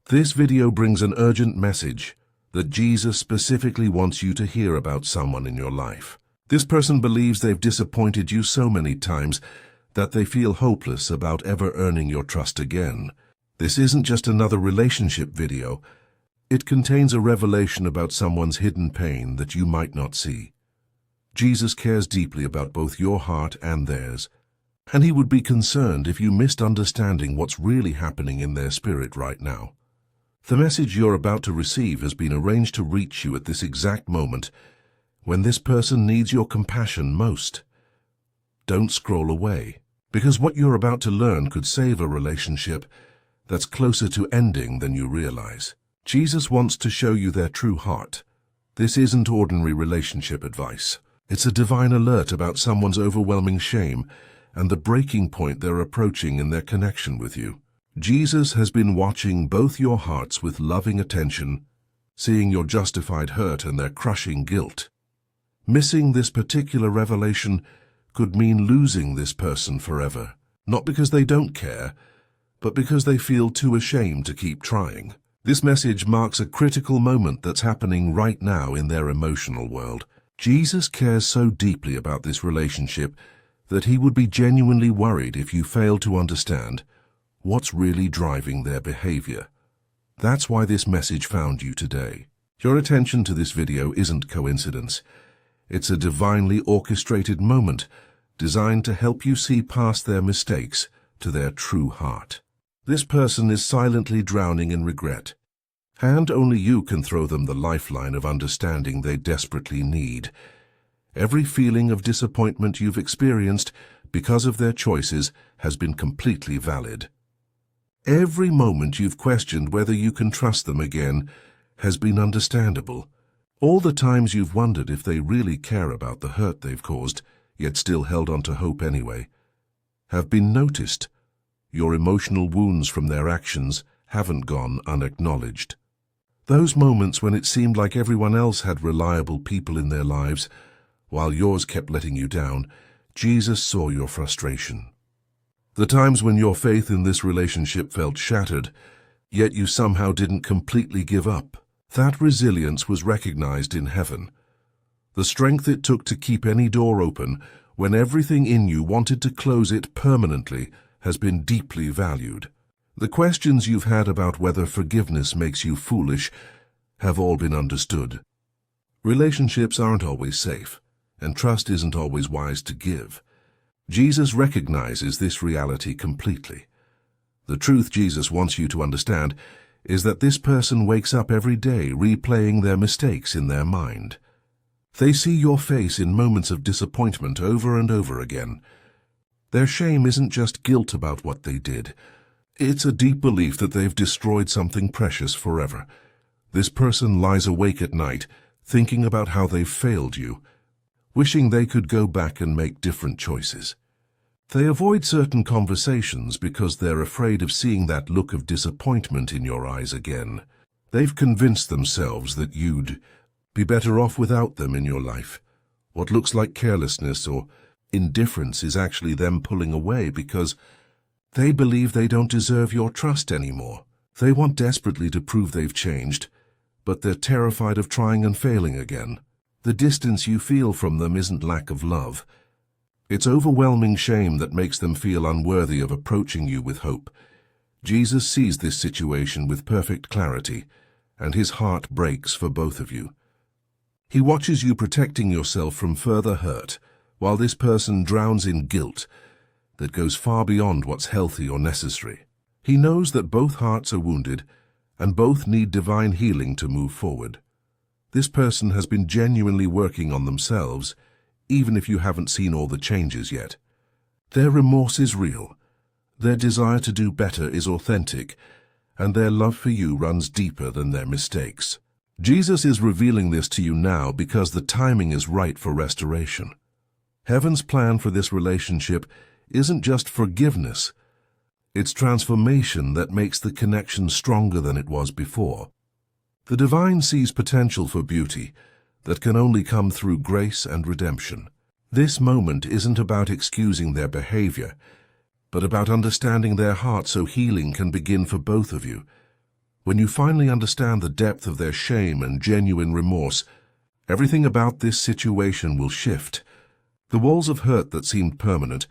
This video brings an urgent message that Jesus specifically wants you to hear about someone in your life. This person believes they've disappointed you so many times that they feel hopeless about ever earning your trust again. This isn't just another relationship video. It contains a revelation about someone's hidden pain that you might not see. Jesus cares deeply about both your heart and theirs, and he would be concerned if you missed understanding what's really happening in their spirit right now. The message you're about to receive has been arranged to reach you at this exact moment when this person needs your compassion most. Don't scroll away, because what you're about to learn could save a relationship that's closer to ending than you realize. Jesus wants to show you their true heart. This isn't ordinary relationship advice. It's a divine alert about someone's overwhelming shame and the breaking point they're approaching in their connection with you. Jesus has been watching both your hearts with loving attention, seeing your justified hurt and their crushing guilt. Missing this particular revelation could mean losing this person forever, not because they don't care, but because they feel too ashamed to keep trying. This message marks a critical moment that's happening right now in their emotional world. Jesus cares so deeply about this relationship that he would be genuinely worried if you fail to understand what's really driving their behavior. That's why this message found you today. Your attention to this video isn't coincidence. It's a divinely orchestrated moment designed to help you see past their mistakes to their true heart. This person is silently drowning in regret, and only you can throw them the lifeline of understanding they desperately need. Every feeling of disappointment you've experienced because of their choices has been completely valid. Every moment you've questioned whether you can trust them again has been understandable. All the times you've wondered if they really care about the hurt they've caused, yet still held on to hope anyway, have been noticed. Your emotional wounds from their actions haven't gone unacknowledged. Those moments when it seemed like everyone else had reliable people in their lives, while yours kept letting you down, Jesus saw your frustration. The times when your faith in this relationship felt shattered, yet you somehow didn't completely give up. That resilience was recognized in heaven. The strength it took to keep any door open when everything in you wanted to close it permanently has been deeply valued. The questions you've had about whether forgiveness makes you foolish have all been understood. Relationships aren't always safe, and trust isn't always wise to give. Jesus recognizes this reality completely. The truth Jesus wants you to understand is that this person wakes up every day replaying their mistakes in their mind. They see your face in moments of disappointment over and over again. Their shame isn't just guilt about what they did. It's a deep belief that they've destroyed something precious forever. This person lies awake at night, thinking about how they've failed you, wishing they could go back and make different choices. They avoid certain conversations because they're afraid of seeing that look of disappointment in your eyes again. They've convinced themselves that you'd be better off without them in your life. What looks like carelessness or indifference is actually them pulling away because they believe they don't deserve your trust anymore. They want desperately to prove they've changed, but they're terrified of trying and failing again. The distance you feel from them isn't lack of love. It's overwhelming shame that makes them feel unworthy of approaching you with hope. Jesus sees this situation with perfect clarity, and his heart breaks for both of you. He watches you protecting yourself from further hurt, while this person drowns in guilt that goes far beyond what's healthy or necessary. He knows that both hearts are wounded, and both need divine healing to move forward. This person has been genuinely working on themselves, even if you haven't seen all the changes yet. Their remorse is real, their desire to do better is authentic, and their love for you runs deeper than their mistakes. Jesus is revealing this to you now because the timing is right for restoration. Heaven's plan for this relationship isn't just forgiveness, it's transformation that makes the connection stronger than it was before. The divine sees potential for beauty that can only come through grace and redemption. This moment isn't about excusing their behavior, but about understanding their heart so healing can begin for both of you. When you finally understand the depth of their shame and genuine remorse, everything about this situation will shift. The walls of hurt that seemed permanent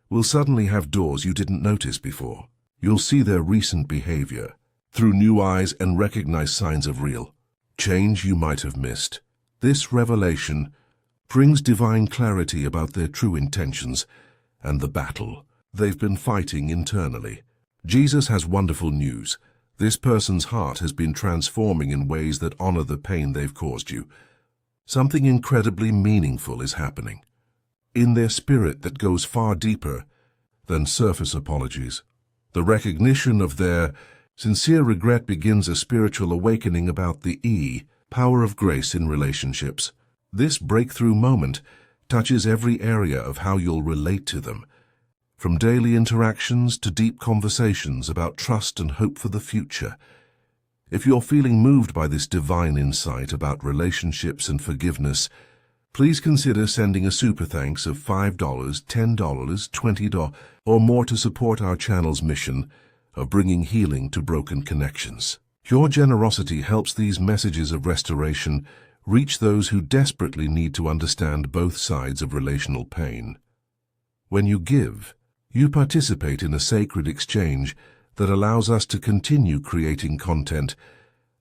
will suddenly have doors you didn't notice before. You'll see their recent behavior through new eyes and recognize signs of real change you might have missed. This revelation brings divine clarity about their true intentions and the battle they've been fighting internally. Jesus has wonderful news. This person's heart has been transforming in ways that honor the pain they've caused you. Something incredibly meaningful is happening in their spirit that goes far deeper than surface apologies. The recognition of their sincere regret begins a spiritual awakening about the power of grace in relationships. This breakthrough moment touches every area of how you'll relate to them, from daily interactions to deep conversations about trust and hope for the future. If you're feeling moved by this divine insight about relationships and forgiveness, please consider sending a super thanks of $5, $10, $20, or more to support our channel's mission of bringing healing to broken connections. Your generosity helps these messages of restoration reach those who desperately need to understand both sides of relational pain. When you give, you participate in a sacred exchange that allows us to continue creating content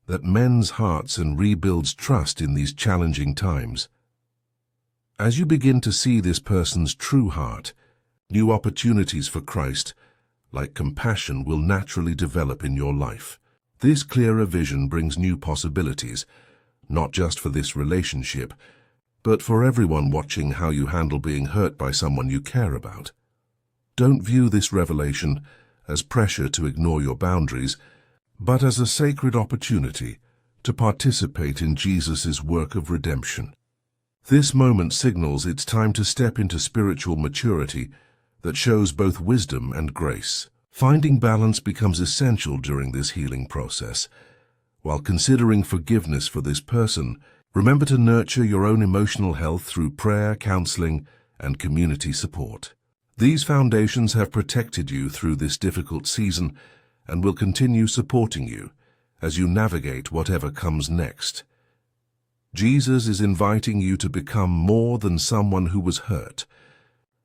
that mends hearts and rebuilds trust in these challenging times. As you begin to see this person's true heart, new opportunities for Christ, like compassion, will naturally develop in your life. This clearer vision brings new possibilities, not just for this relationship, but for everyone watching how you handle being hurt by someone you care about. Don't view this revelation as pressure to ignore your boundaries, but as a sacred opportunity to participate in Jesus' work of redemption. This moment signals it's time to step into spiritual maturity that shows both wisdom and grace. Finding balance becomes essential during this healing process. While considering forgiveness for this person, remember to nurture your own emotional health through prayer, counseling, and community support. These foundations have protected you through this difficult season and will continue supporting you as you navigate whatever comes next. Jesus is inviting you to become more than someone who was hurt,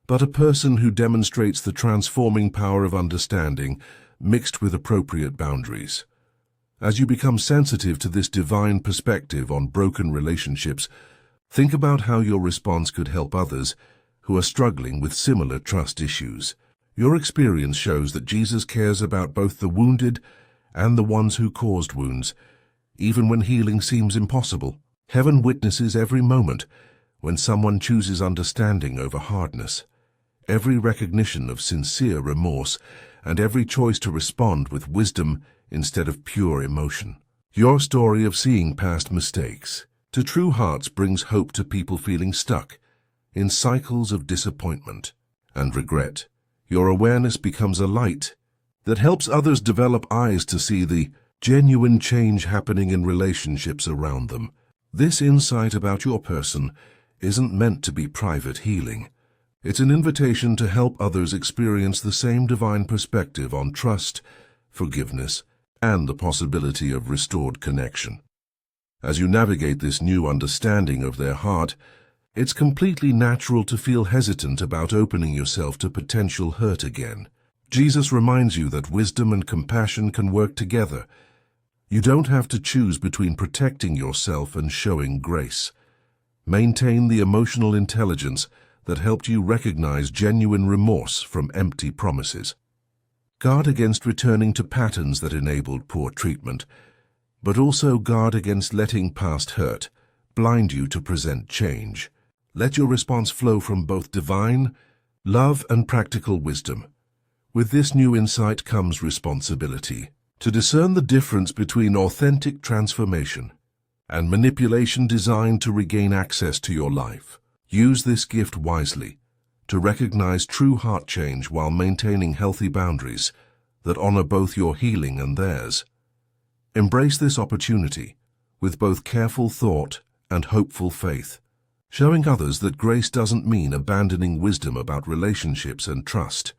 but a person who demonstrates the transforming power of understanding mixed with appropriate boundaries. As you become sensitive to this divine perspective on broken relationships, think about how your response could help others who are struggling with similar trust issues. Your experience shows that Jesus cares about both the wounded and the ones who caused wounds, even when healing seems impossible. Heaven witnesses every moment when someone chooses understanding over hardness, every recognition of sincere remorse, and every choice to respond with wisdom instead of pure emotion. Your story of seeing past mistakes to true hearts brings hope to people feeling stuck in cycles of disappointment and regret. Your awareness becomes a light that helps others develop eyes to see the genuine change happening in relationships around them. This insight about your person isn't meant to be private healing. It's an invitation to help others experience the same divine perspective on trust, forgiveness, and the possibility of restored connection. As you navigate this new understanding of their heart, it's completely natural to feel hesitant about opening yourself to potential hurt again. Jesus reminds you that wisdom and compassion can work together. You don't have to choose between protecting yourself and showing grace. Maintain the emotional intelligence that helped you recognize genuine remorse from empty promises. Guard against returning to patterns that enabled poor treatment, but also guard against letting past hurt blind you to present change. Let your response flow from both divine love and practical wisdom. With this new insight comes responsibility to discern the difference between authentic transformation and manipulation designed to regain access to your life. Use this gift wisely to recognize true heart change while maintaining healthy boundaries that honor both your healing and theirs. Embrace this opportunity with both careful thought and hopeful faith, showing others that grace doesn't mean abandoning wisdom about relationships and trust.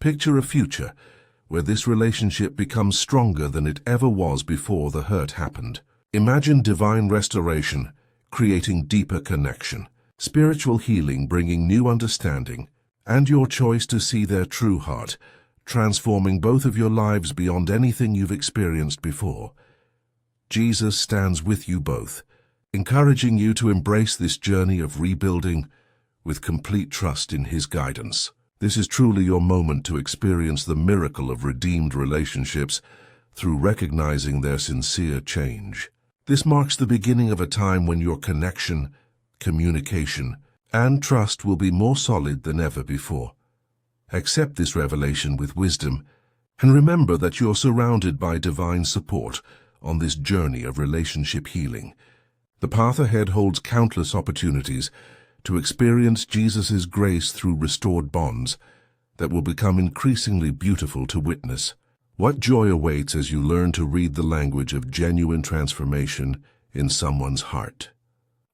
Picture a future where this relationship becomes stronger than it ever was before the hurt happened. Imagine divine restoration, creating deeper connection, spiritual healing bringing new understanding, and your choice to see their true heart, transforming both of your lives beyond anything you've experienced before. Jesus stands with you both, encouraging you to embrace this journey of rebuilding with complete trust in His guidance. This is truly your moment to experience the miracle of redeemed relationships through recognizing their sincere change. This marks the beginning of a time when your connection, communication, and trust will be more solid than ever before. Accept this revelation with wisdom, and remember that you're surrounded by divine support on this journey of relationship healing. The path ahead holds countless opportunities to experience Jesus' grace through restored bonds that will become increasingly beautiful to witness. What joy awaits as you learn to read the language of genuine transformation in someone's heart.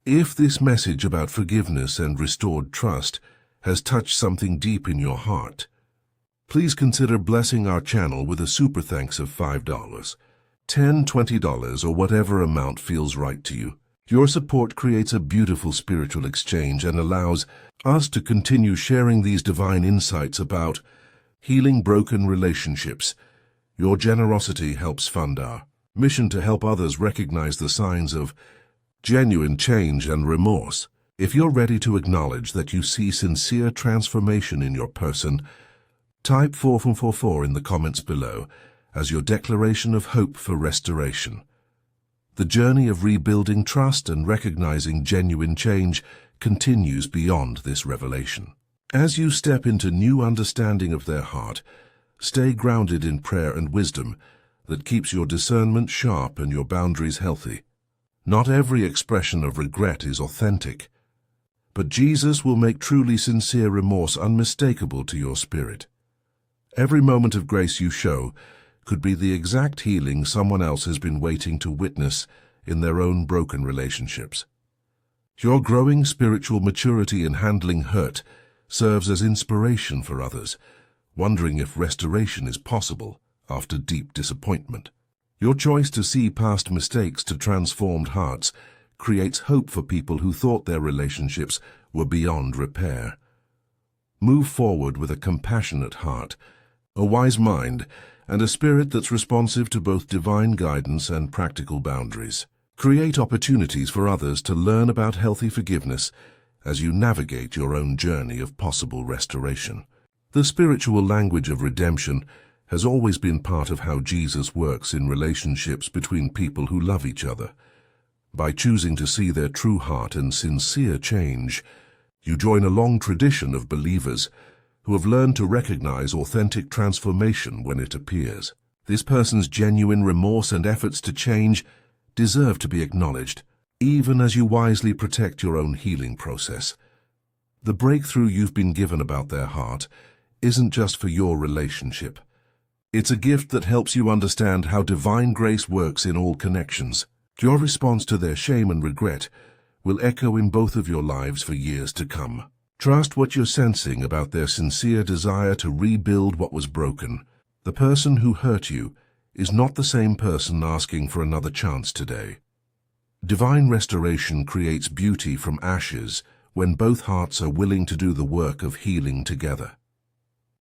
If this message about forgiveness and restored trust has touched something deep in your heart, please consider blessing our channel with a super thanks of $5, $10, $20, or whatever amount feels right to you. Your support creates a beautiful spiritual exchange and allows us to continue sharing these divine insights about healing broken relationships. Your generosity helps fund our mission to help others recognize the signs of genuine change and remorse. If you're ready to acknowledge that you see sincere transformation in your person, type 4444 in the comments below as your declaration of hope for restoration. The journey of rebuilding trust and recognizing genuine change continues beyond this revelation. As you step into new understanding of their heart, stay grounded in prayer and wisdom that keeps your discernment sharp and your boundaries healthy. Not every expression of regret is authentic, but Jesus will make truly sincere remorse unmistakable to your spirit. Every moment of grace you show could be the exact healing someone else has been waiting to witness in their own broken relationships. Your growing spiritual maturity in handling hurt serves as inspiration for others, wondering if restoration is possible after deep disappointment. Your choice to see past mistakes to transformed hearts creates hope for people who thought their relationships were beyond repair. Move forward with a compassionate heart, a wise mind, and a spirit that's responsive to both divine guidance and practical boundaries. Create opportunities for others to learn about healthy forgiveness as you navigate your own journey of possible restoration. The spiritual language of redemption has always been part of how Jesus works in relationships between people who love each other. By choosing to see their true heart and sincere change, you join a long tradition of believers who have learned to recognize authentic transformation when it appears. This person's genuine remorse and efforts to change deserve to be acknowledged, even as you wisely protect your own healing process. The breakthrough you've been given about their heart isn't just for your relationship. It's a gift that helps you understand how divine grace works in all connections. Your response to their shame and regret will echo in both of your lives for years to come. Trust what you're sensing about their sincere desire to rebuild what was broken. The person who hurt you is not the same person asking for another chance today. Divine restoration creates beauty from ashes when both hearts are willing to do the work of healing together.